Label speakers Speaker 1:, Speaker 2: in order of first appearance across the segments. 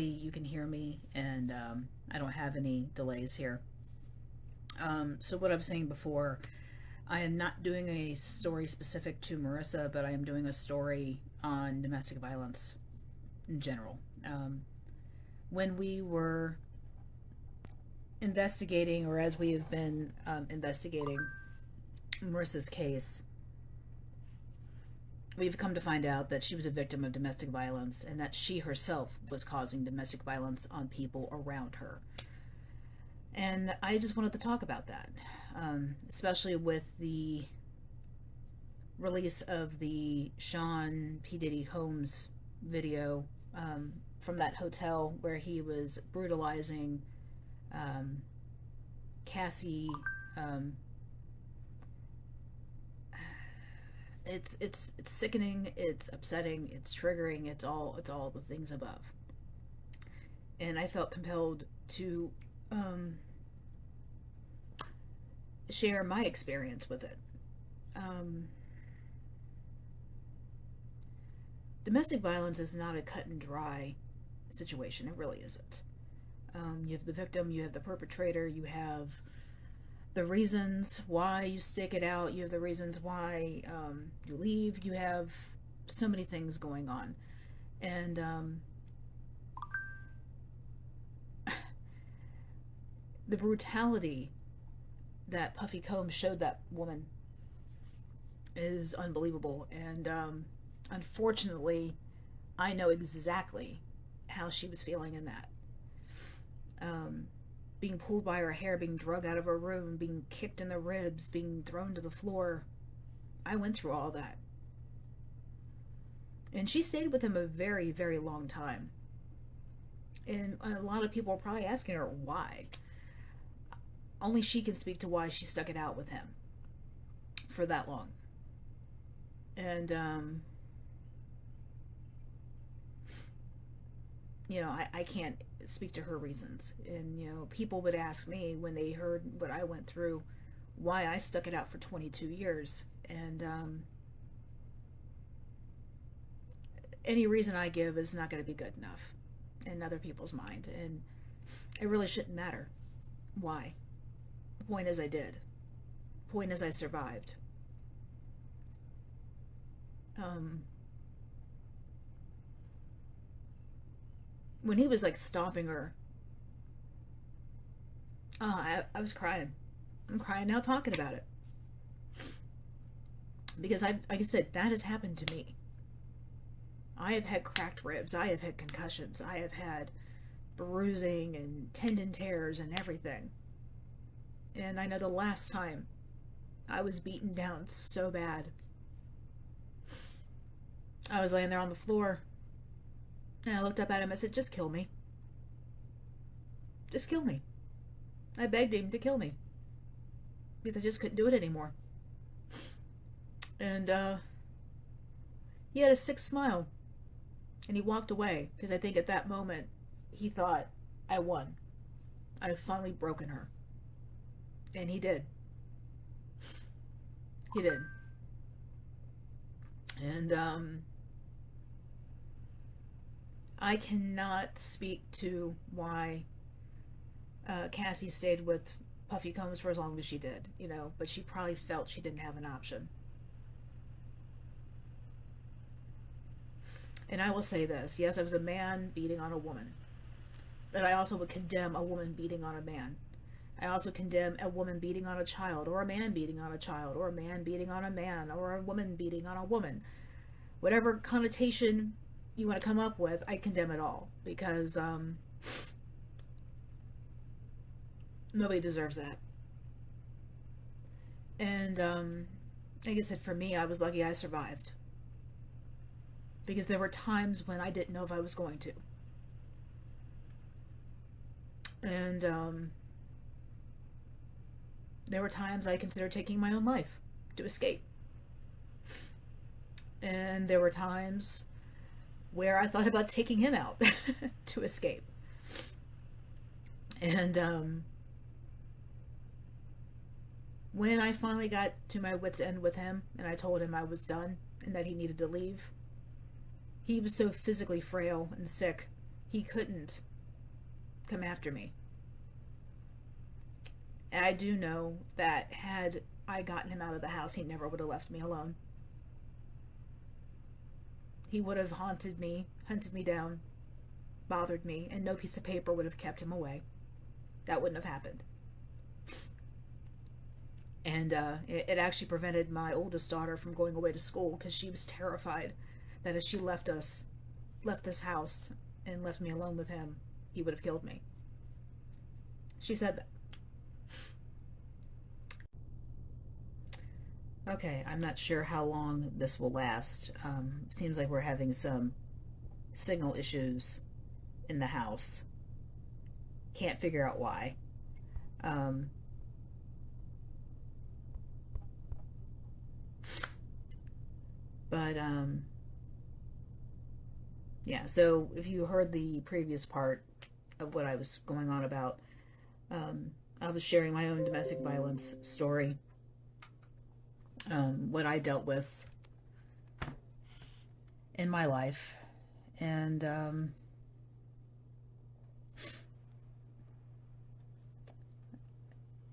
Speaker 1: hopefully you can hear me, and I don't have any delays here. So what I was saying before, I am not doing a story specific to Marissa, but I am doing a story on domestic violence in general. When we were investigating, or as we have been investigating Marissa's case, we've come to find out that she was a victim of domestic violence and that she herself was causing domestic violence on people around her. And I just wanted to talk about that, especially with the release of the Sean P. Diddy Combs video from that hotel where he was brutalizing um, Cassie. Um, it's sickening. It's upsetting. It's triggering. It's all the things above. And I felt compelled to um, share my experience with it. Um, Domestic violence is not a cut and dry situation. It really isn't. You have the victim, you have the perpetrator, you have the reasons why you stick it out, you have the reasons why you leave, you have so many things going on. And the brutality that Puffy Combs showed that woman is unbelievable. And unfortunately, I know exactly how she was feeling in that. Um, Being pulled by her hair, being dragged out of her room, being kicked in the ribs, being thrown to the floor. I went through all that. And she stayed with him a very, very long time. And a lot of people are probably asking her why. Only she can speak to why she stuck it out with him for that long. And I can't speak to her reasons. And, people would ask me when they heard what I went through, why I stuck it out for 22 years. And any reason I give is not going to be good enough in other people's mind. And it really shouldn't matter why. The point is I did. The point is I survived. Um, when he was like stomping her, I was crying. I'm crying now talking about it because like I said, that has happened to me. I have had cracked ribs. I have had concussions. I have had bruising and tendon tears and everything. And I know the last time I was beaten down so bad, I was laying there on the floor and I looked up at him. I said, "Just kill me. Just kill me." I begged him to kill me because I just couldn't do it anymore. And he had a sick smile and he walked away because I think at that moment he thought, I won. I've finally broken her. And he did. He did. And I cannot speak to why Cassie stayed with Puffy Combs for as long as she did, but she probably felt she didn't have an option. And I will say this, yes, I was a man beating on a woman, but I also would condemn a woman beating on a man. I also condemn a woman beating on a child, or a man beating on a child, or a man beating on a man, or a woman beating on a woman. Whatever connotation you want to come up with, I condemn it all because nobody deserves that. And like I said, for me, I was lucky I survived because there were times when I didn't know if I was going to. And there were times I considered taking my own life to escape. And there were times where I thought about taking him out to escape. And when I finally got to my wits' end with him and I told him I was done and that he needed to leave, he was so physically frail and sick. he couldn't come after me. And I do know that had I gotten him out of the house, he never would have left me alone. He would have haunted me, hunted me down, bothered me, and no piece of paper would have kept him away. That wouldn't have happened. And it actually prevented my oldest daughter from going away to school because she was terrified that if she left this house, and left me alone with him, he would have killed me. She said that. Okay, I'm not sure how long this will last. Seems like we're having some signal issues in the house. Can't figure out why. Um, but yeah, so if you heard the previous part of what I was going on about, I was sharing my own domestic violence story, what I dealt with in my life, and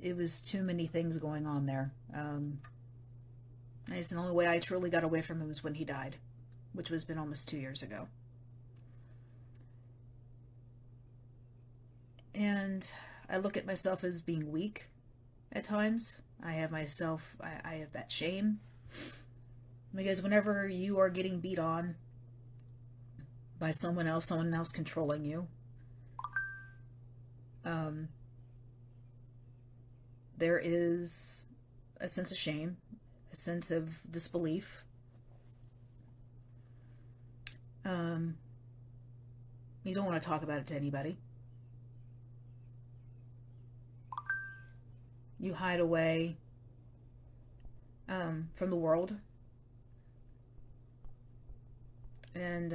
Speaker 1: it was too many things going on there. The only way I truly got away from him was when he died, which was been almost 2 years ago. And I look at myself as being weak at times. I have that shame. Because whenever you are getting beat on by someone else controlling you, there is a sense of shame, a sense of disbelief. You don't want to talk about it to anybody. You hide away from the world. And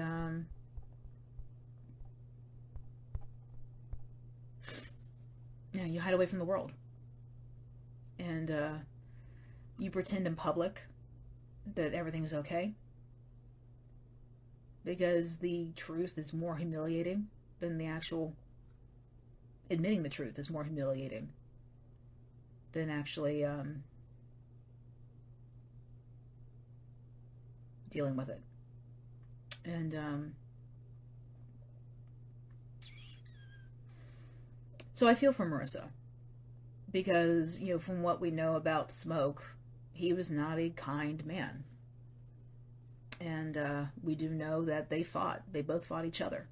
Speaker 1: yeah, you hide away from the world. And you pretend in public that everything's okay. Because the truth is more humiliating than the actual... Admitting the truth is more humiliating than actually dealing with it. And so I feel for Marissa, because, from what we know about Smoke, he was not a kind man. And we do know that they both fought each other.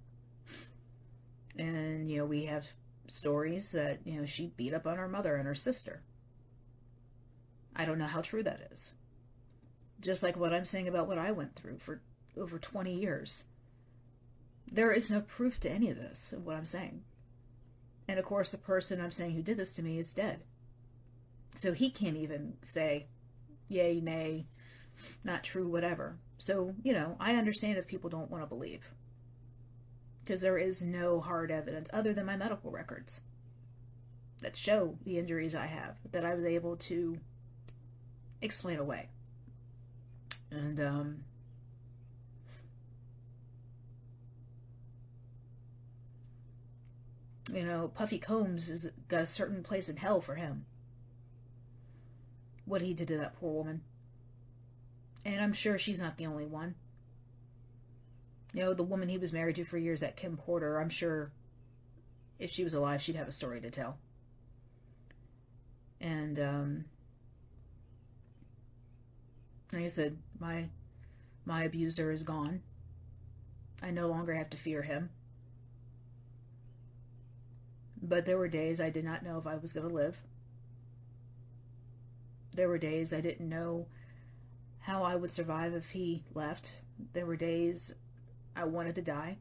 Speaker 1: And, we have stories that, she beat up on her mother and her sister. I don't know how true that is. Just like what I'm saying about what I went through for over 20 years. There is no proof to any of this, of what I'm saying. And of course, the person I'm saying who did this to me is dead. So he can't even say, yay, nay, not true, whatever. So, I understand if people don't want to believe. Because there is no hard evidence other than my medical records that show the injuries I have, that I was able to explain away. And Puffy Combs has got a certain place in hell for him. What he did to that poor woman. And I'm sure she's not the only one. The woman he was married to for years, that Kim Porter, I'm sure if she was alive, she'd have a story to tell. And like I said, my abuser is gone. I no longer have to fear him. But there were days I did not know if I was going to live. There were days I didn't know how I would survive if he left. There were days I wanted to die.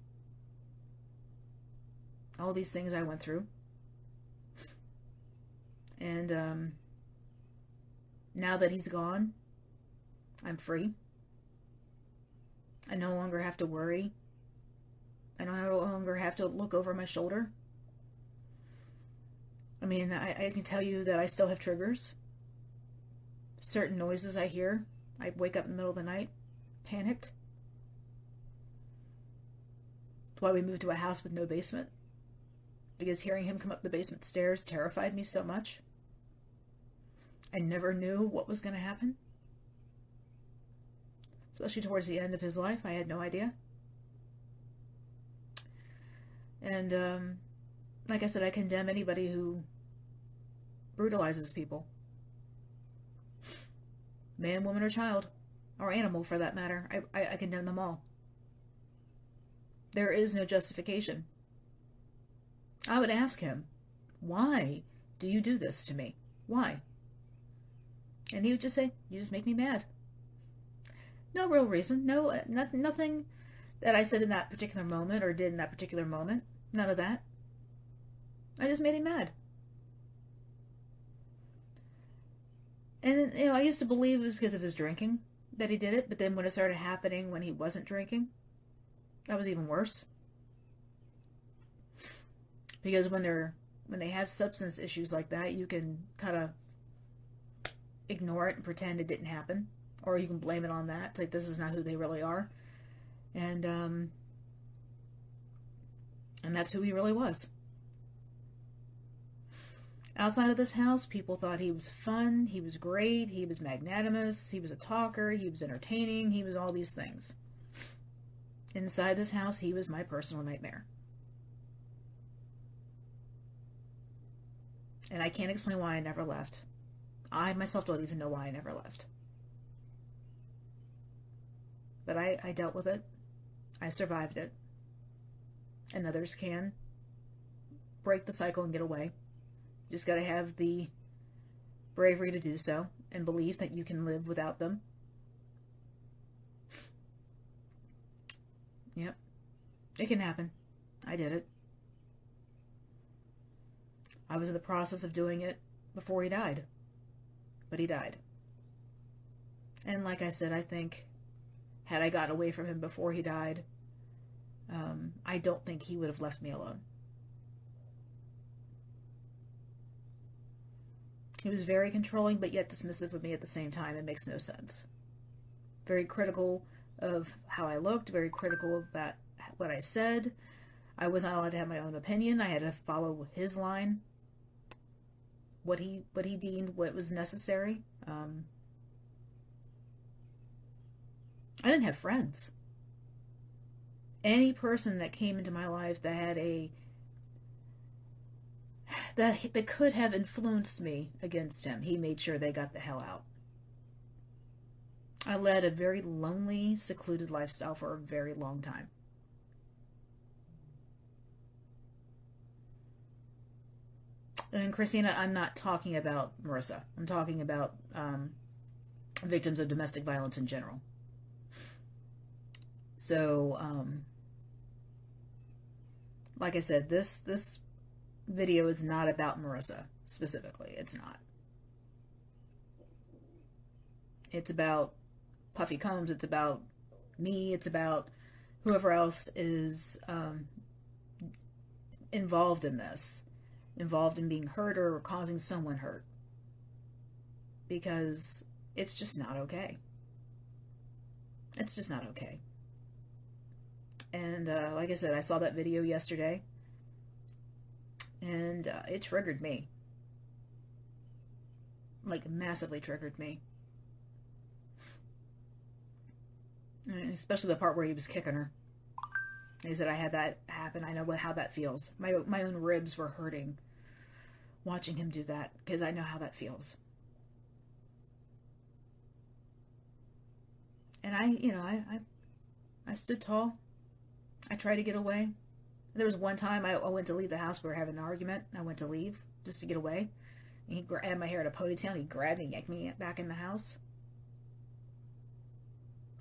Speaker 1: All these things I went through. And now that he's gone, I'm free. I no longer have to worry. I no longer have to look over my shoulder. I mean, I can tell you that I still have triggers. Certain noises I hear, I wake up in the middle of the night, panicked. That's why we moved to a house with no basement. Because hearing him come up the basement stairs terrified me so much. I never knew what was going to happen. Especially towards the end of his life, I had no idea. And, like I said, I condemn anybody who brutalizes people. Man, woman, or child. Or animal, for that matter. I condemn them all. There is no justification. I would ask him, why do you do this to me? Why? And he would just say, you just make me mad. No real reason. No, nothing that I said in that particular moment or did in that particular moment. None of that. I just made him mad. And, I used to believe it was because of his drinking that he did it, but then when it started happening when he wasn't drinking, that was even worse. Because when they have substance issues like that, you can kind of ignore it and pretend it didn't happen. Or you can blame it on that. It's like, this is not who they really are. And that's who he really was. Outside of this house, people thought he was fun, he was great, he was magnanimous, he was a talker, he was entertaining, he was all these things. Inside this house, he was my personal nightmare. And I can't explain why I never left. I myself don't even know why I never left. But I dealt with it. I survived it. And others can break the cycle and get away. You just gotta have the bravery to do so and believe that you can live without them. Yep. It can happen. I did it. I was in the process of doing it before he died. But he died. And like I said, I think had I gotten away from him before he died, I don't think he would have left me alone. He was very controlling, but yet dismissive of me at the same time. It makes no sense. Very critical of how I looked, very critical about what I said. I was not allowed to have my own opinion. I had to follow his line, what he deemed what was necessary. I didn't have friends. Any person that came into my life that had that could have influenced me against him, he made sure they got the hell out. I led a very lonely, secluded lifestyle for a very long time. And Christina, I'm not talking about Marissa. I'm talking about victims of domestic violence in general. So, like I said, this video is not about Marissa specifically. It's not. It's about Puffy Combs. It's about me. It's about whoever else is involved in this. Involved in being hurt or causing someone hurt. Because it's just not okay. It's just not okay. And like I said, I saw that video yesterday. And it triggered me. Like, massively triggered me. Especially the part where he was kicking her. He said, I had that happen. I know how that feels. My own ribs were hurting watching him do that, because I know how that feels. And I stood tall. I tried to get away. There was one time I went to leave the house. We were having an argument. I went to leave just to get away. And he had my hair in a ponytail. And he grabbed me and yanked me back in the house.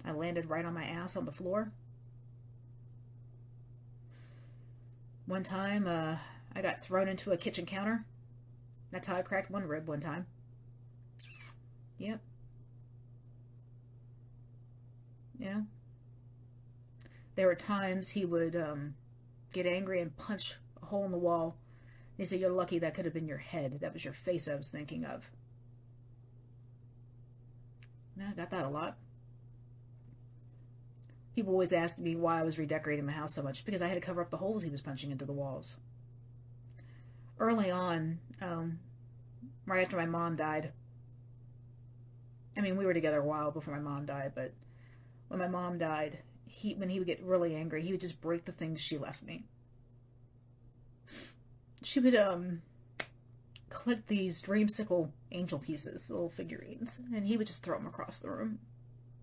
Speaker 1: I landed right on my ass on the floor. One time, I got thrown into a kitchen counter. That's how I cracked one rib one time. Yep. Yeah. There were times he would get angry and punch a hole in the wall. He said, you're lucky that could have been your head. That was your face I was thinking of. Yeah, I got that a lot. People always asked me why I was redecorating my house so much, because I had to cover up the holes he was punching into the walls. Early on, right after my mom died, I mean, we were together a while before my mom died, but when my mom died, when he would get really angry, he would just break the things she left me. She would collect these dreamsicle angel pieces, little figurines, and he would just throw them across the room,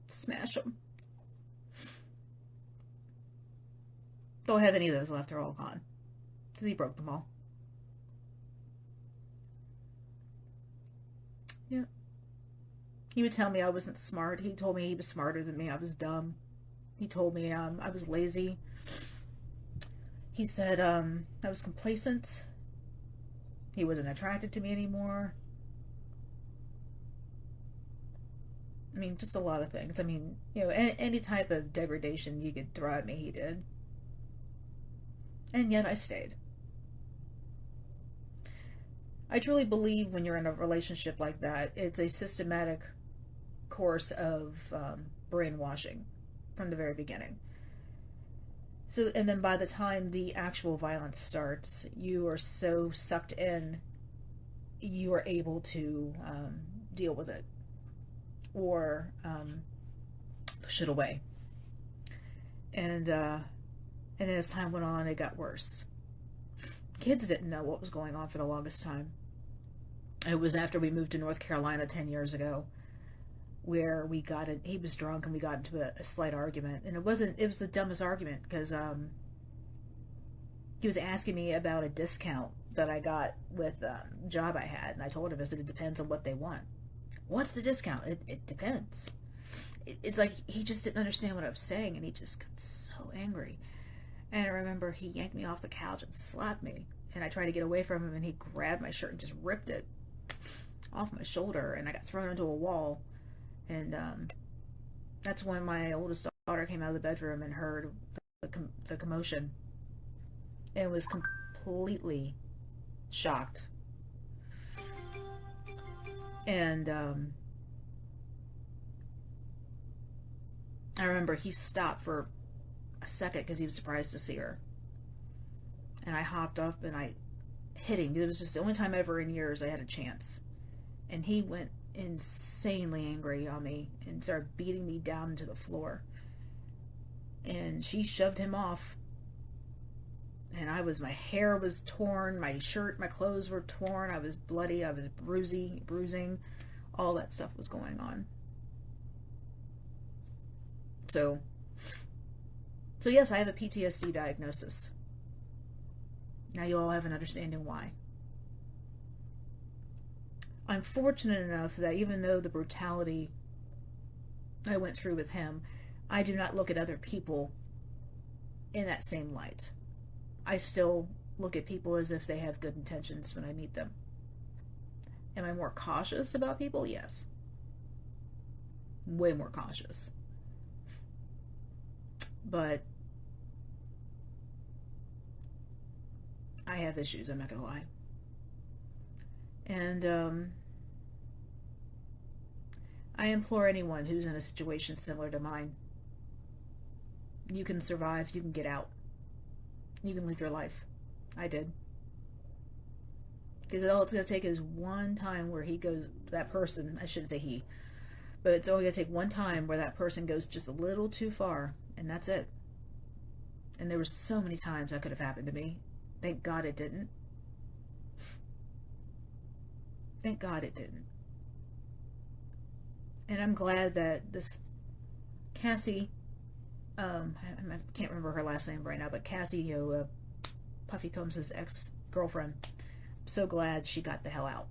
Speaker 1: smash them. Don't have any of those left; they're all gone. So he broke them all. Yeah. He would tell me I wasn't smart. He told me he was smarter than me. I was dumb. He told me I was lazy. He said I was complacent. He wasn't attracted to me anymore. I mean, just a lot of things. I mean, any type of degradation you could throw at me, he did. And yet I stayed. I truly believe when you're in a relationship like that, it's a systematic course of brainwashing from the very beginning. So, and then by the time the actual violence starts, you are so sucked in, you are able to deal with it or push it away. And as time went on, it got worse. Kids didn't know what was going on for the longest time. It was after we moved to North Carolina 10 years ago, where he was drunk and we got into a slight argument. And it was the dumbest argument, because he was asking me about a discount that I got with a job I had. And I told him, I said, it depends on what they want. What's the discount? It depends. It's like he just didn't understand what I was saying, and he just got so angry. And I remember he yanked me off the couch and slapped me. And I tried to get away from him, and he grabbed my shirt and just ripped it off my shoulder, and I got thrown into a wall. And that's when my oldest daughter came out of the bedroom and heard the commotion and was completely shocked. And I remember he stopped for a second because he was surprised to see her. And I hopped up and I hit him. It was just the only time ever in years I had a chance. And he went insanely angry on me and started beating me down into the floor. And she shoved him off. And my hair was torn, my shirt, my clothes were torn, I was bloody, I was bruising, all that stuff was going on. So yes, I have a PTSD diagnosis. Now you all have an understanding why. I'm fortunate enough that even though the brutality I went through with him, I do not look at other people in that same light. I still look at people as if they have good intentions when I meet them. Am I more cautious about people? Yes. Way more cautious. But I have issues, I'm not going to lie. And I implore anyone who's in a situation similar to mine, you can survive, you can get out. You can live your life. I did. Because all it's going to take is one time where that person, I shouldn't say he, but it's only going to take one time where that person goes just a little too far, and that's it. And there were so many times that could have happened to me. Thank God it didn't. Thank God it didn't. And I'm glad that this Cassie, I can't remember her last name right now, but Cassie, Puffy Combs' ex-girlfriend, I'm so glad she got the hell out.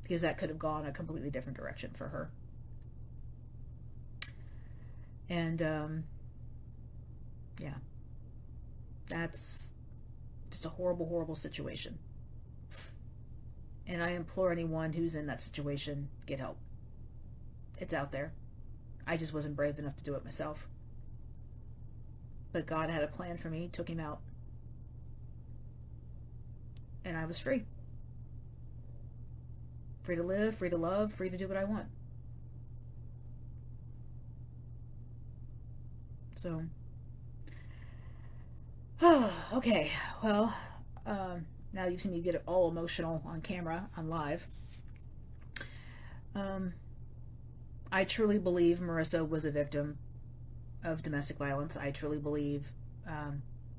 Speaker 1: Because that could have gone a completely different direction for her. And, yeah. That's just a horrible, horrible situation. And I implore anyone who's in that situation, get help. It's out there. I just wasn't brave enough to do it myself. But God had a plan for me, took him out. And I was free. Free to live, free to love, free to do what I want. So, okay, well, now you've seen me get all emotional on camera, on live. Um, I truly believe Marissa was a victim of domestic violence. I truly believe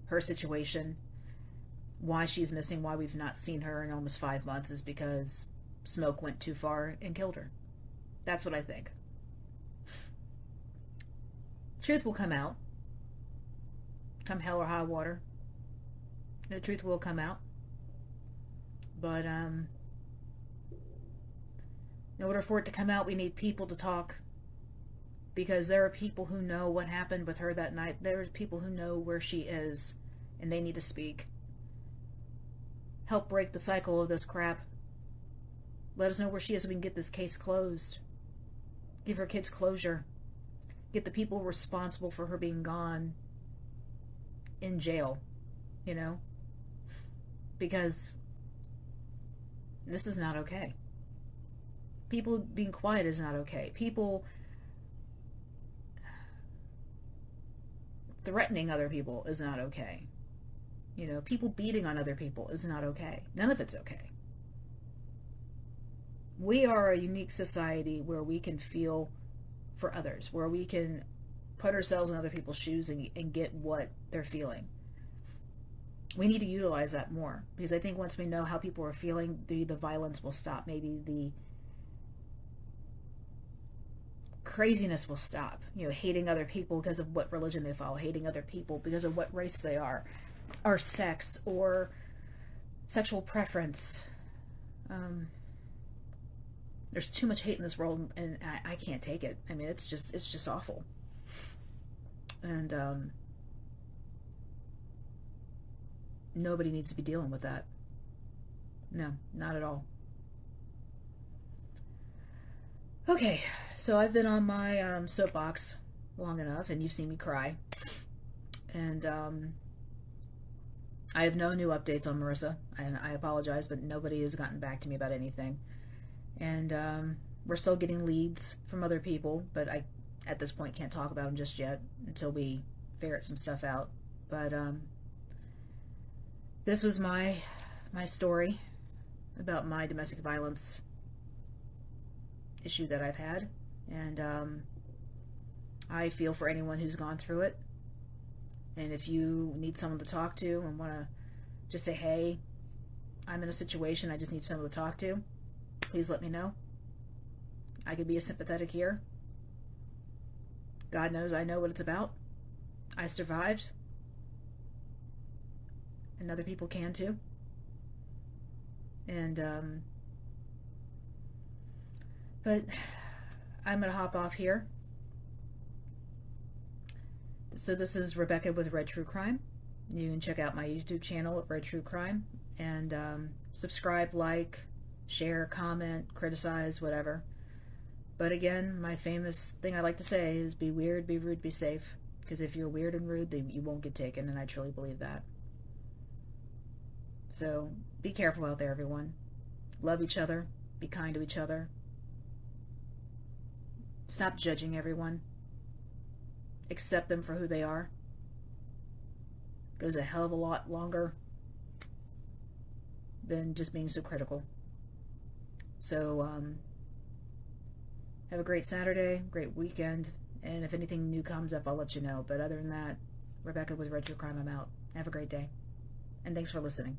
Speaker 1: her situation, why she's missing, why we've not seen her in almost 5 months, is because Smoke went too far and killed her. That's what I think. Truth will come out, come hell or high water. The truth will come out. But in order for it to come out, we need people to talk. Because there are people who know what happened with her that night. There are people who know where she is, and they need to speak. Help break the cycle of this crap. Let us know where she is so we can get this case closed. Give her kids closure. Get the people responsible for her being gone in jail, you know? Because this is not okay. People being quiet is not okay. People threatening other people is not okay. You know, people beating on other people is not okay. None of it's okay. We are a unique society where we can feel for others, where we can put ourselves in other people's shoes and get what they're feeling. We need to utilize that more, because I think once we know how people are feeling, the violence will stop. Maybe the craziness will stop. You know, hating other people because of what religion they follow, hating other people because of what race they are, or sex, or sexual preference. There's too much hate in this world, and I can't take it. I mean, it's just awful. And nobody needs to be dealing with that. No, not at all. Okay, so I've been on my soapbox long enough, and you've seen me cry. And I have no new updates on Marissa, and I apologize, but nobody has gotten back to me about anything. And we're still getting leads from other people, but I, at this point, can't talk about them just yet until we ferret some stuff out. But this was my story about my domestic violence issue that I've had, and I feel for anyone who's gone through it. And if you need someone to talk to and want to just say, hey, I'm in a situation, I just need someone to talk to, please let me know. I could be a sympathetic ear. God knows I know what it's about. I survived. And other people can too. And, but I'm going to hop off here. So this is Rebecca with Red True Crime. You can check out my YouTube channel at Red True Crime. And subscribe, like, share, comment, criticize, whatever. But again, my famous thing I like to say is be weird, be rude, be safe. Because if you're weird and rude, then you won't get taken, and I truly believe that. So be careful out there, everyone. Love each other. Be kind to each other. Stop judging everyone. Accept them for who they are. Goes a hell of a lot longer than just being so critical. So, have a great Saturday, great weekend, and if anything new comes up, I'll let you know. But other than that, Rebecca with Red True Crime, I'm out. Have a great day, and thanks for listening.